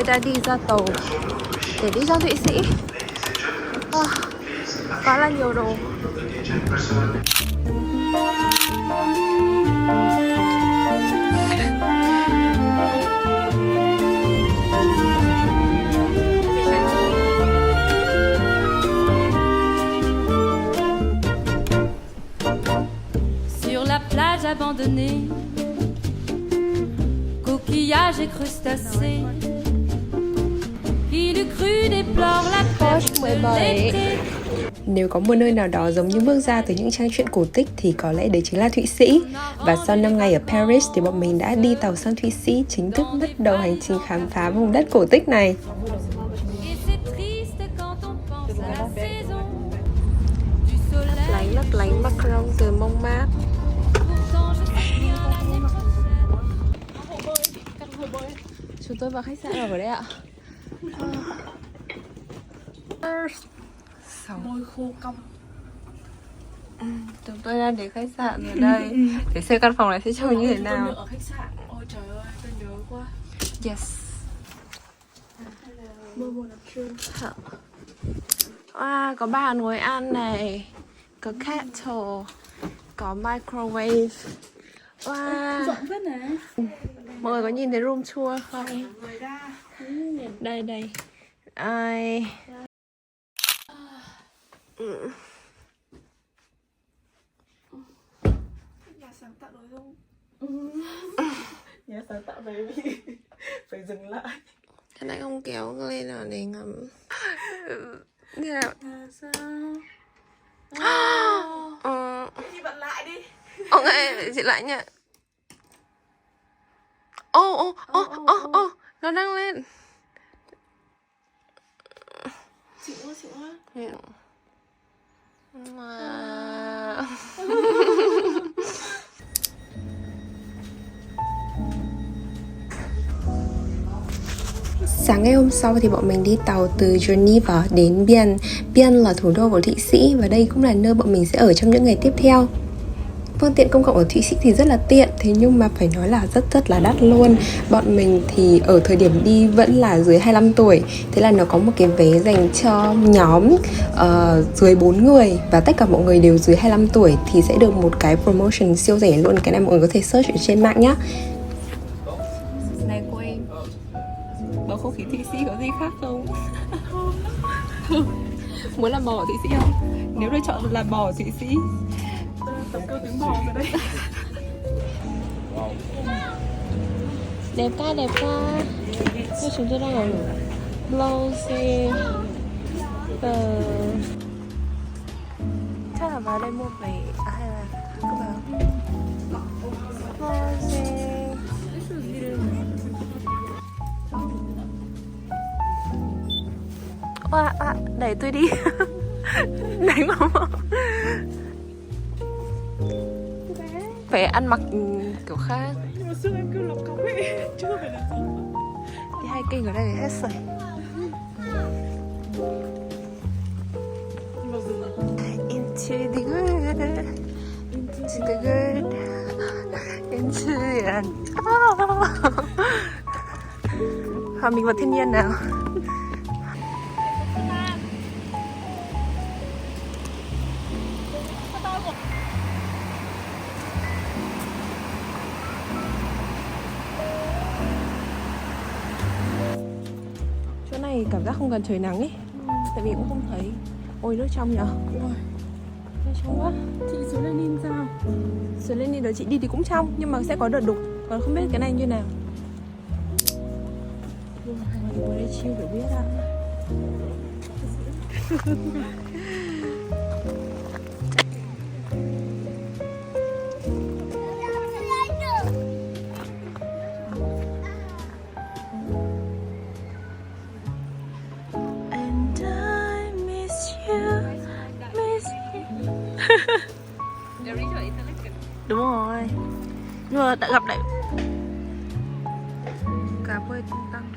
tôi đã đi ra tàu để đi ra Thụy Sĩ. Quá là nhiều đồ. Sur la plage abandonnée, coquillages et crustacés, qui du cru déplore la perte de l'été. Nếu có một nơi nào đó giống như bước ra từ những trang truyện cổ tích thì có lẽ đấy chính là Thụy Sĩ. Và sau 5 ngày ở Paris thì bọn mình đã đi tàu sang Thụy Sĩ, chính thức bắt đầu hành trình khám phá vùng đất cổ tích này. Lấp lánh Macron từ mông mát. Chúng tôi vào khách sạn ở đây ạ. Môi khô cong. Chúng tôi đang đến khách sạn ở đây để xem căn phòng này sẽ trông như thế nào. Ở khách sạn. Ôi trời ơi, tôi nhớ quá. Yes. Có bàn ngồi ăn này, có kettle, có microwave. Rộng phết này. Mọi người có nhìn thấy room tour không? Đây đây. Ai. Nhà sáng tạo đối không? Nhà sáng tạo đấy phải dừng lại. Thế này không kéo lên nào để ngắm. Như nào? Sao? Chị bật lại đi. Ok, chị lại nha. Nó đang lên. Xịn quá. Wow. Sáng ngày hôm sau thì bọn mình đi tàu từ Geneva đến Bienne. Bienne là thủ đô của Thụy Sĩ và đây cũng là nơi bọn mình sẽ ở trong những ngày tiếp theo. Phương tiện công cộng ở Thụy Sĩ thì rất là tiện, thế nhưng mà phải nói là rất là đắt luôn. Bọn mình thì ở thời điểm đi vẫn là dưới 25 tuổi, thế là nó có một cái vé dành cho nhóm dưới 4 người và tất cả mọi người đều dưới 25 tuổi thì sẽ được một cái promotion siêu rẻ luôn. Cái này mọi người có thể search ở trên mạng nhá. Này cô em, bầu không khí Thụy Sĩ có gì khác không? Muốn làm bò ở Thụy Sĩ không? Nếu được chọn làm bò ở Thụy Sĩ. Tập cơ tiếng bò rồi đấy. Đẹp ca. Nhưng chúng tôi đang ở Blouse. Chắc là vào đây mua vé hay là cứ vào Blouse. Đẩy tôi đi. Đánh không? Phải ăn mặc kiểu khác. Nhưng mà xương em kêu lọc cọc ấy. Chứ không phải là gì. Đi hiking ở đây thì hết sảy. Into the good, into the good, into the end. Hòa mình vào thiên nhiên nào. Chỗ này cảm giác không cần trời nắng ấy. Tại vì cũng không thấy. Ôi nước trong nhở. Nước trong quá. Chị xuống Lenin sao? Xuống Lenin đợi chị đi thì cũng trong, nhưng mà sẽ có đợt đục. Còn không biết cái này như nào. Ngồi đây chill phải biết ạ. Đúng rồi. Nhưng mà đã gặp lại cá bơi tung tăng.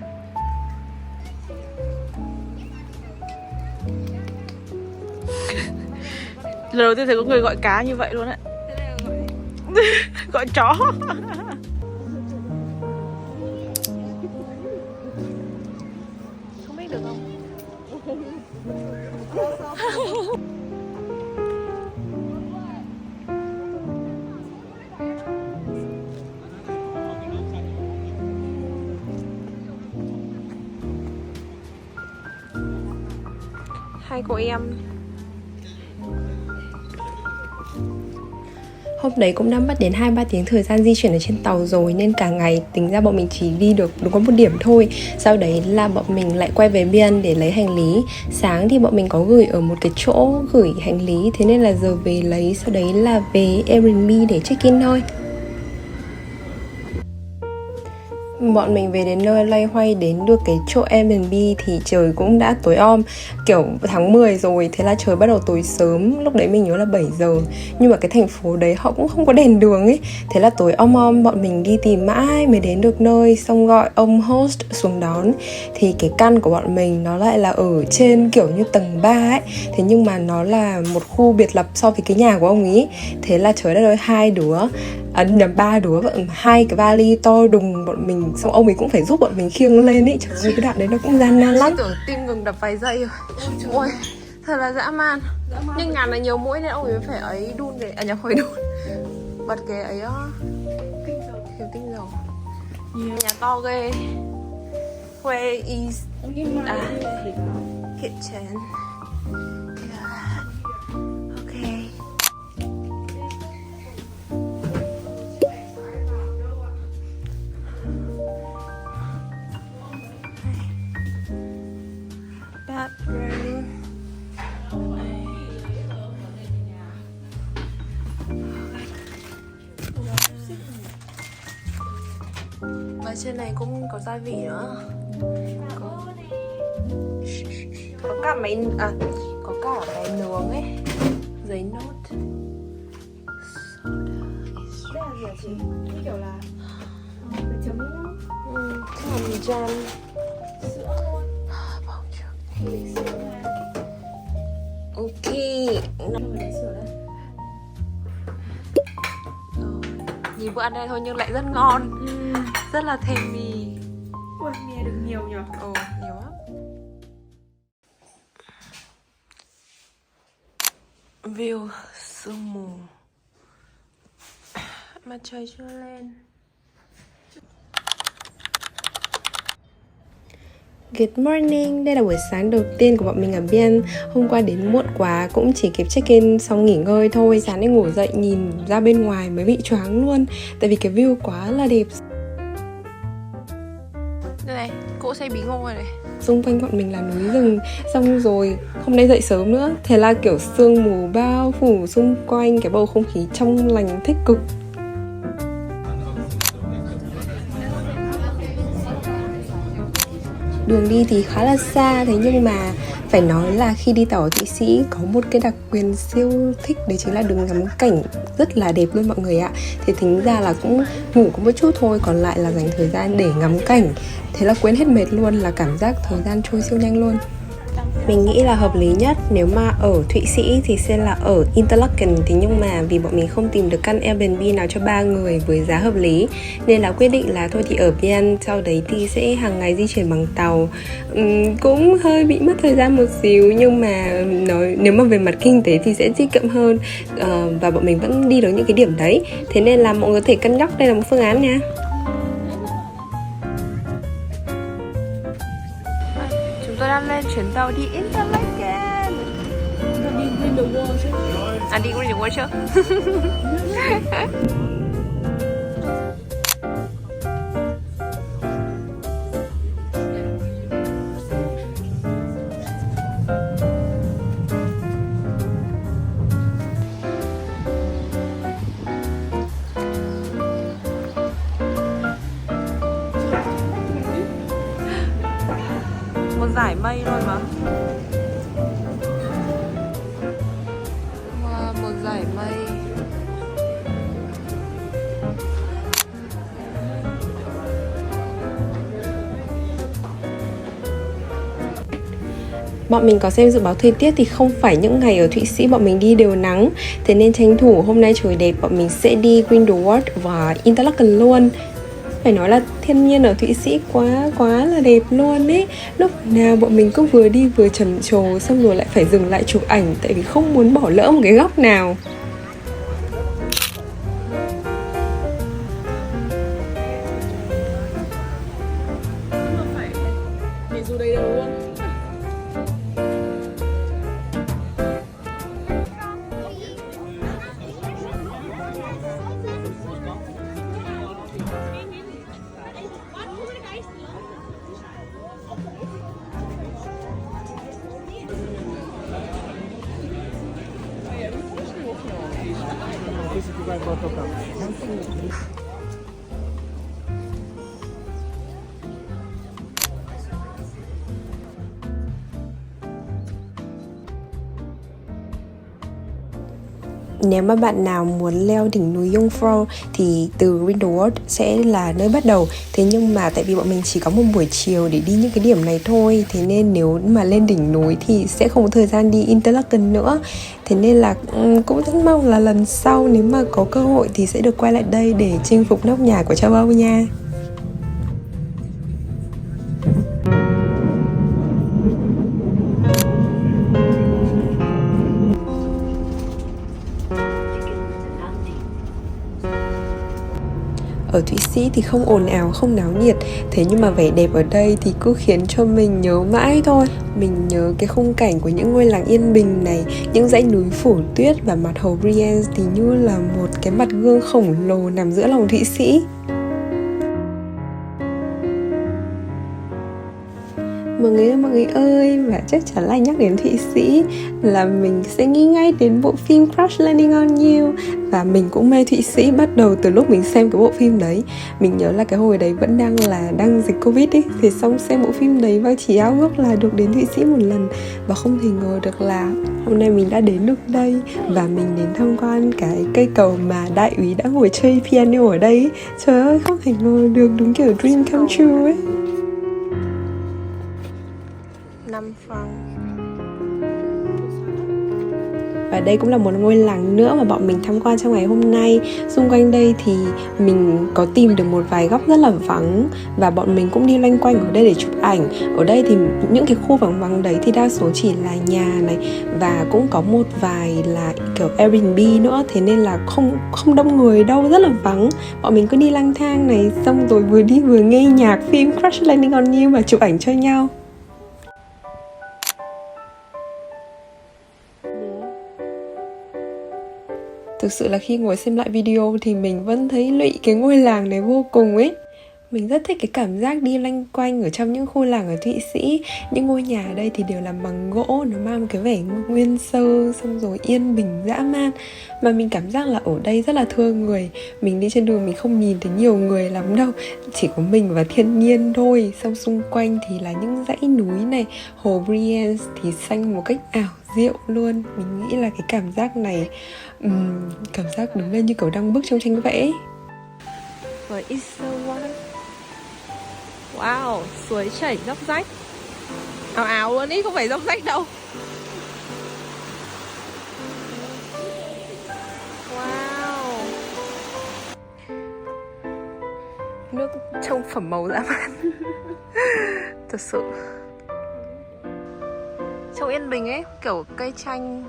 Lần đầu tiên thấy có người gọi cá như vậy luôn á. Gọi chó. hai cô em. Hôm đấy cũng đã mất đến 2-3 tiếng thời gian di chuyển ở trên tàu rồi, nên cả ngày tính ra bọn mình chỉ đi được đúng có một điểm thôi. Sau đấy là bọn mình lại quay về Biên để lấy hành lý. Sáng thì bọn mình có gửi ở một cái chỗ gửi hành lý, thế nên là giờ về lấy, sau đấy là về Airbnb để check in thôi. Bọn mình về đến nơi loay hoay đến được cái chỗ Airbnb thì trời cũng đã tối om, kiểu tháng 10 rồi, thế là trời bắt đầu tối sớm. Lúc đấy mình nhớ là 7 giờ, nhưng mà cái thành phố đấy họ cũng không có đèn đường ấy, thế là tối om bọn mình đi tìm mãi mới đến được nơi, xong gọi ông host xuống đón. Thì cái căn của bọn mình nó lại là ở trên kiểu như tầng 3 ấy, thế nhưng mà nó là một khu biệt lập so với cái nhà của ông ấy. Thế là trời đất ơi, ba đứa, hai cái vali to đùng bọn mình, xong ông ấy cũng phải giúp bọn mình khiêng lên ấy. Trời ơi, cái đoạn đấy nó cũng gian nan lắm. Tưởng tim ngừng đập vài giây rồi. Ôi, thật là dã man. Nhưng nhà này nhiều mũi nên ông ấy phải ấy đun để nhập khói đun. Bật cái ấy thiếu tinh dầu. Nhà to ghê. Where is kitchen? Yeah. Okay. Bathroom. Và trên này cũng có gia vị nữa. Có cả máy có cả cái nướng ấy, giấy nốt. Đây là gì hả chị? Như kiểu là cái chấm đúng không? Chắc là mì chan. Sữa luôn. Sữa này. Ok. Nhìn bữa ăn đây thôi nhưng lại rất ngon. Rất là thèm mì. Ui, mì được nhiều nhỉ? Nhiều lắm. View sương mù, mặt trời chưa lên. Good morning, đây là buổi sáng đầu tiên của bọn mình ở Biên. Hôm qua đến muộn quá, cũng chỉ kịp check-in xong nghỉ ngơi thôi. Sáng nay ngủ dậy nhìn ra bên ngoài mới bị choáng luôn, tại vì cái view quá là đẹp. Đây này, cỗ xe bí ngô này. Xung quanh bọn mình là núi rừng. Xong rồi hôm nay dậy sớm nữa, thế là kiểu sương mù bao phủ xung quanh, cái bầu không khí trong lành thích cực. Đường đi thì khá là xa, thế nhưng mà phải nói là khi đi tàu ở Thụy Sĩ có một cái đặc quyền siêu thích, đấy chính là đường ngắm cảnh rất là đẹp luôn mọi người ạ. Thì tính ra là cũng ngủ có một chút thôi, còn lại là dành thời gian để ngắm cảnh. Thế là quên hết mệt luôn, là cảm giác thời gian trôi siêu nhanh luôn. Mình nghĩ là hợp lý nhất nếu mà ở Thụy Sĩ thì sẽ là ở Interlaken. Thế nhưng mà vì bọn mình không tìm được căn Airbnb nào cho 3 người với giá hợp lý, nên là quyết định là thôi thì ở Biên, sau đấy thì sẽ hàng ngày di chuyển bằng tàu. Cũng hơi bị mất thời gian một xíu, nhưng mà nếu mà về mặt kinh tế thì sẽ tiết kiệm hơn. Và bọn mình vẫn đi được những cái điểm đấy. Thế nên là mọi người có thể cân nhắc, đây là một phương án nha. Chúng tôi đang lên chuyến tàu đi Interlaken. Đi Grindelwald chứ. Đi Grindelwald chứ. Một dải mây thôi mà. Wow, một dải mây. Bọn mình có xem dự báo thời tiết thì không phải những ngày ở Thụy Sĩ bọn mình đi đều nắng. Thế nên tranh thủ hôm nay trời đẹp, bọn mình sẽ đi Grindelwald và Interlaken luôn. Phải nói là thiên nhiên ở Thụy Sĩ quá là đẹp luôn ấy. Lúc nào bọn mình cũng vừa đi vừa trầm trồ, xong rồi lại phải dừng lại chụp ảnh, tại vì không muốn bỏ lỡ một cái góc nào. Để dù đầy đầu luôn. Nếu mà bạn nào muốn leo đỉnh núi Jungfrau thì từ Grindelwald sẽ là nơi bắt đầu. Thế nhưng mà tại vì bọn mình chỉ có một buổi chiều để đi những cái điểm này thôi, thế nên nếu mà lên đỉnh núi thì sẽ không có thời gian đi Interlaken nữa. Thế nên là cũng rất mong là lần sau nếu mà có cơ hội thì sẽ được quay lại đây để chinh phục nóc nhà của châu Âu nha. Ở Thụy Sĩ thì không ồn ào, không náo nhiệt. Thế nhưng mà vẻ đẹp ở đây thì cứ khiến cho mình nhớ mãi thôi. Mình nhớ cái khung cảnh của những ngôi làng yên bình này, những dãy núi phủ tuyết và mặt hồ Brienz thì như là một cái mặt gương khổng lồ nằm giữa lòng Thụy Sĩ. Mọi người ơi, và chắc chắn là nhắc đến Thụy Sĩ là mình sẽ nghĩ ngay đến bộ phim Crash Landing on You. Và mình cũng mê Thụy Sĩ bắt đầu từ lúc mình xem cái bộ phim đấy. Mình nhớ là cái hồi đấy vẫn đang dịch Covid ấy. Thì xong xem bộ phim đấy và chỉ ao ước là được đến Thụy Sĩ một lần. Và không thể ngờ được là hôm nay mình đã đến được đây. Và mình đến tham quan cái cây cầu mà đại úy đã ngồi chơi piano ở đây ấy. Trời ơi, không thể ngờ được, đúng kiểu dream come true ấy. 5 franc. Và đây cũng là một ngôi làng nữa mà bọn mình tham quan trong ngày hôm nay. Xung quanh đây thì mình có tìm được một vài góc rất là vắng. Và bọn mình cũng đi loanh quanh ở đây để chụp ảnh. Ở đây thì những cái khu vắng vắng đấy thì đa số chỉ là nhà này. Và cũng có một vài là kiểu Airbnb nữa. Thế nên là không đông người đâu, rất là vắng. Bọn mình cứ đi lang thang này, xong rồi vừa đi vừa nghe nhạc phim Crash Landing on You và chụp ảnh cho nhau. Thực sự là khi ngồi xem lại video thì mình vẫn thấy lụy cái ngôi làng này vô cùng ấy. Mình rất thích cái cảm giác đi loanh quanh ở trong những khu làng ở Thụy Sĩ. Những ngôi nhà ở đây thì đều làm bằng gỗ, nó mang một cái vẻ nguyên sơ, xong rồi yên bình dã man. Mà mình cảm giác là ở đây rất là thương người. Mình đi trên đường mình không nhìn thấy nhiều người lắm đâu, chỉ có mình và thiên nhiên thôi. Xong xung quanh thì là những dãy núi này, hồ Brienz thì xanh một cách ảo diệu luôn. Mình nghĩ là cái cảm giác này cảm giác đứng lên như kiểu đang bước trong tranh vẽ. Và it's so wide. Wow, suối chảy dốc rách. Ào ào luôn ý, không phải dốc rách đâu. Wow. Nước trông phẩm màu dã man. Thật sự trông yên bình ấy, kiểu cây chanh.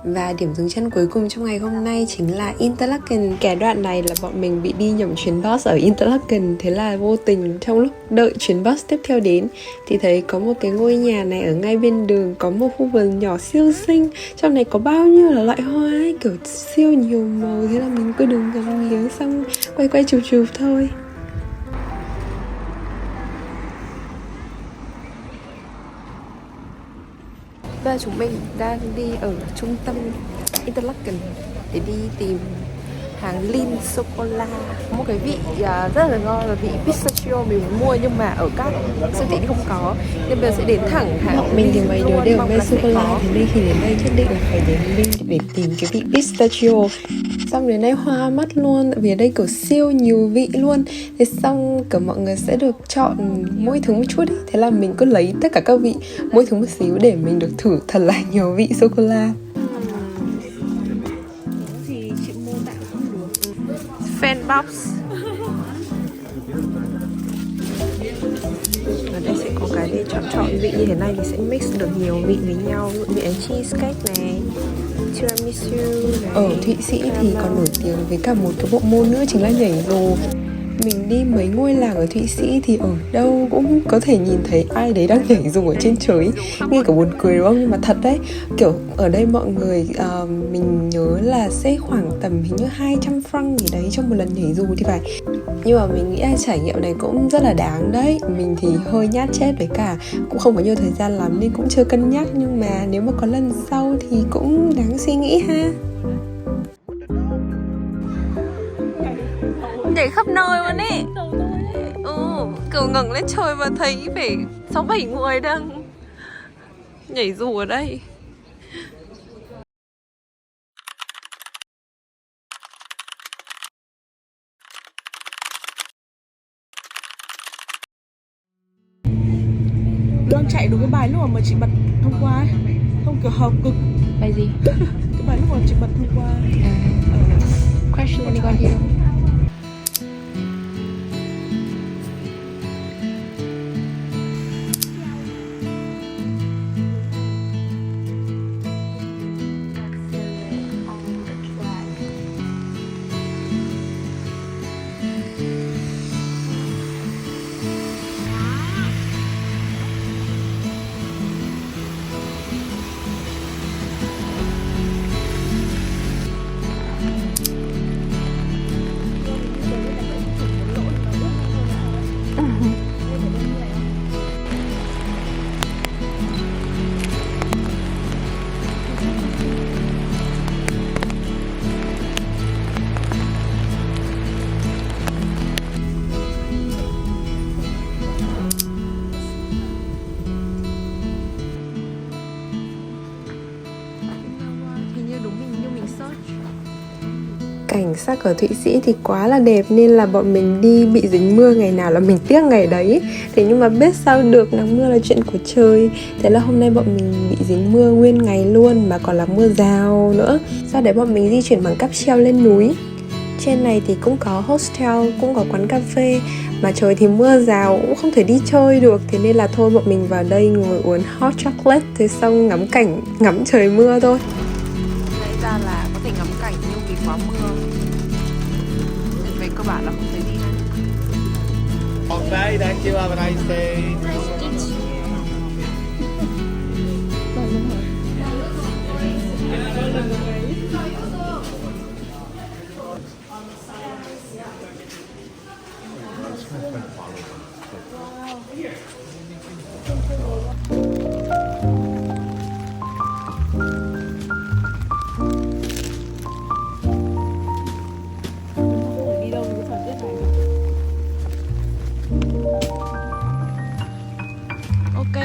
Và điểm dừng chân cuối cùng trong ngày hôm nay chính là Interlaken. Cái đoạn này là bọn mình bị đi nhầm chuyến bus ở Interlaken. Thế là vô tình trong lúc đợi chuyến bus tiếp theo đến thì thấy có một cái ngôi nhà này ở ngay bên đường, có một khu vườn nhỏ siêu xinh. Trong này có bao nhiêu là loại hoa ấy, kiểu siêu nhiều màu. Thế là mình cứ đứng ngắm nghía xong quay chụp thôi. Bây giờ chúng mình đang đi ở trung tâm Interlaken để đi tìm hàng Lindt sô-cô-la. Một cái vị rất là ngon là vị pistachio mình muốn mua nhưng mà ở các siêu thị thì không có. Nên bây giờ sẽ đến thẳng hàng mình thì mấy đứa đều mê sô-cô-la, thế nên khi đến đây nhất định là phải đến Lindt để tìm cái vị pistachio. Xong đến đây hoa mắt luôn, tại vì ở đây kiểu siêu nhiều vị luôn. Thế xong kiểu mọi người sẽ được chọn mỗi thứ một chút ý. Thế là mình cứ lấy tất cả các vị mỗi thứ một xíu để mình được thử thật là nhiều vị sô-cô-la. Fan box. Ở đây sẽ có cái để chọn vị như thế này thì sẽ mix được nhiều vị với nhau. Ví dụ như cheesecake này, tiramisu này. Ở Thụy Sĩ thì còn nổi tiếng với cả một cái bộ môn nữa chính là nhảy dù. Mình đi mấy ngôi làng ở Thụy Sĩ thì ở đâu cũng có thể nhìn thấy ai đấy đang nhảy dù ở trên trời. Nghe cả buồn cười đúng không? Nhưng mà thật đấy, kiểu ở đây mọi người mình nhớ là sẽ khoảng tầm hình như 200 franc gì đấy trong một lần nhảy dù thì phải. Nhưng mà mình nghĩ là trải nghiệm này cũng rất là đáng đấy. Mình thì hơi nhát chết với cả cũng không có nhiều thời gian lắm nên cũng chưa cân nhắc. Nhưng mà nếu mà có lần sau thì cũng đáng suy nghĩ ha. nhảy khắp nơi luôn ấy. Kiểu ngẩng lên trời và thấy phải 6-7 người đang nhảy dù ở đây. Đang chạy đúng cái bài lúc mà chị bật hôm qua ấy. Không kiểu hợp cực. Bài gì? Cái bài lúc mà chị bật hôm qua. Crash Landing on You. Cảnh sắc ở Thụy Sĩ thì quá là đẹp nên là bọn mình đi bị dính mưa ngày nào là mình tiếc ngày đấy. Thế nhưng mà biết sao được, nắng mưa là chuyện của trời. Thế là hôm nay bọn mình bị dính mưa nguyên ngày luôn, mà còn là mưa rào nữa. Sau đấy bọn mình di chuyển bằng cáp treo lên núi. Trên này thì cũng có hostel, cũng có quán cà phê, mà trời thì mưa rào cũng không thể đi chơi được. Thế nên là thôi bọn mình vào đây ngồi uống hot chocolate, thế xong ngắm cảnh, ngắm trời mưa thôi. Lẽ ra là có thể ngắm cảnh nhưng vì quá mưa nên về cơ bản là không thể đi nữa. Okay, thank you. Have a nice day. Ok.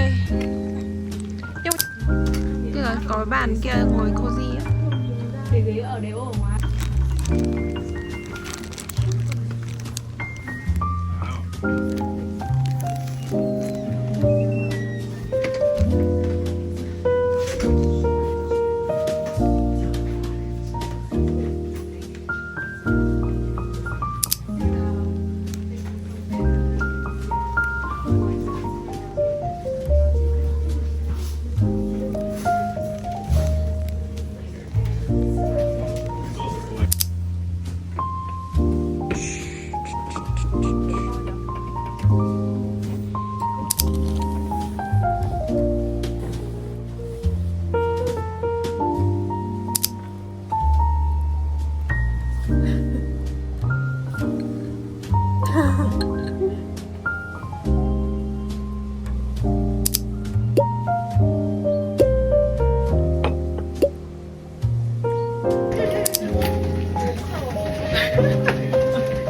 Nhưng kia là có cái bàn kia ngồi cozy á. Để ghế ở đều ở ngoài.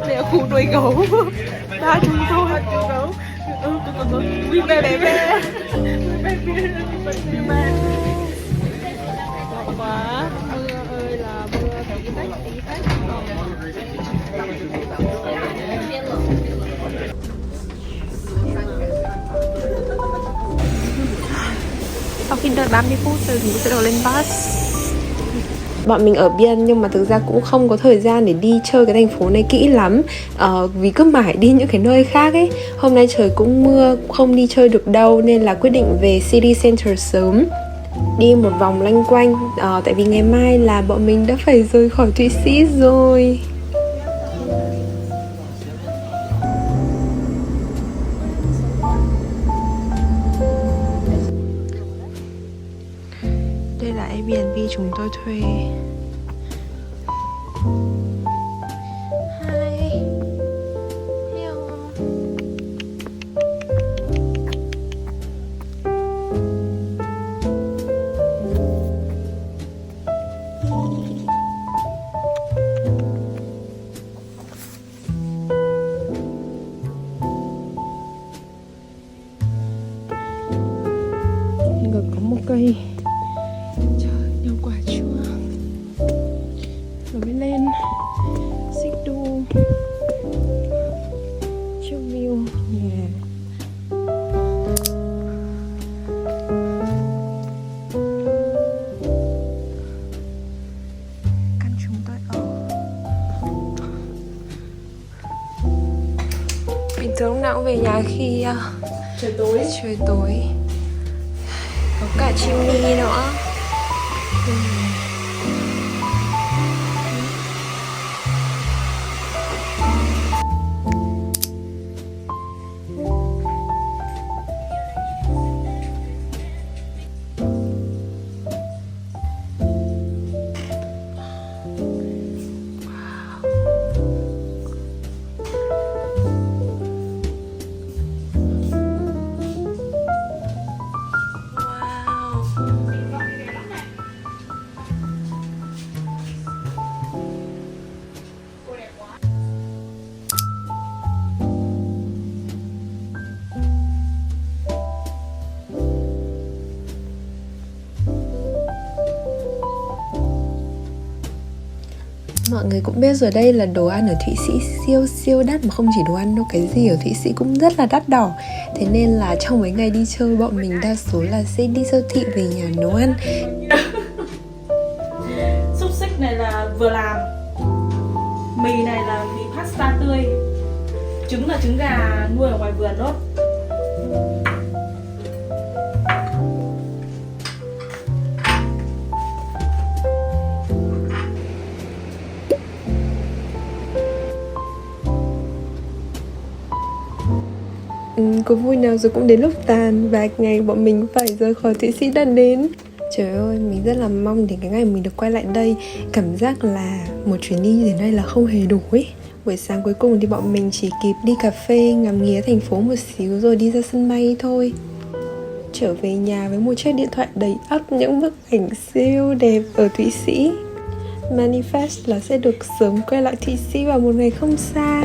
Đây là khu nuôi gấu. Ba chúng tôi. Gấu. We baby bear. Quá. Mưa ơi là mưa, tí tách. Sau khi đợi 30 phút rồi thì sẽ đầu lên bus. Bọn mình ở Biên nhưng mà thực ra cũng không có thời gian để đi chơi cái thành phố này kỹ lắm, vì cứ mãi đi những cái nơi khác ấy. Hôm nay trời cũng mưa, cũng không đi chơi được đâu nên là quyết định về City Center sớm, đi một vòng loanh quanh, tại vì ngày mai là bọn mình đã phải rời khỏi Thụy Sĩ rồi. Đây là Airbnb chúng tôi thuê. Hi. Hello. cây. Trời, nhiều quả chua. Rồi mới lên xích đu chiêu view nhà. Căn chúng tôi ở. Bình thường lúc nào cũng về nhà khi trời tối. Có cả chim ni nữa. Mọi người cũng biết rồi, đây là đồ ăn ở Thụy Sĩ siêu đắt, mà không chỉ đồ ăn đâu, cái gì ở Thụy Sĩ cũng rất là đắt đỏ. Thế nên là trong mấy ngày đi chơi, bọn mình đa số là sẽ đi siêu thị về nhà nấu ăn. Xúc xích này là vừa làm, mì này là mì pasta tươi, trứng là trứng gà nuôi ở ngoài vườn đó. Có vui nào rồi cũng đến lúc tàn, và ngày bọn mình phải rời khỏi Thụy Sĩ đã đến. Trời ơi, mình rất là mong đến cái ngày mình được quay lại đây. Cảm giác là một chuyến đi như thế này là không hề đủ ấy. Buổi sáng cuối cùng thì bọn mình chỉ kịp đi cà phê, ngắm nghía thành phố một xíu rồi đi ra sân bay thôi. Trở về nhà với một chiếc điện thoại đầy ắp những bức ảnh siêu đẹp ở Thụy Sĩ. Manifest là sẽ được sớm quay lại Thụy Sĩ vào một ngày không xa.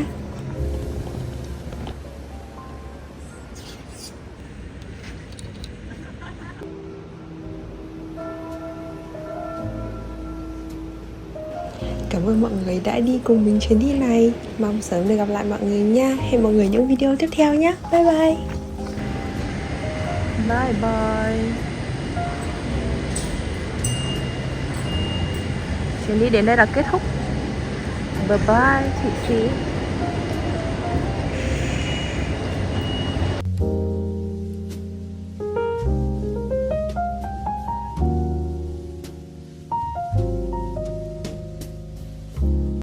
Cảm ơn mọi người đã đi cùng mình chuyến đi này. Mong sớm được gặp lại mọi người nha. Hẹn mọi người những video tiếp theo nhé. Bye bye. Bye bye. Chuyến đi đến đây là kết thúc. Bye bye Thụy Sĩ.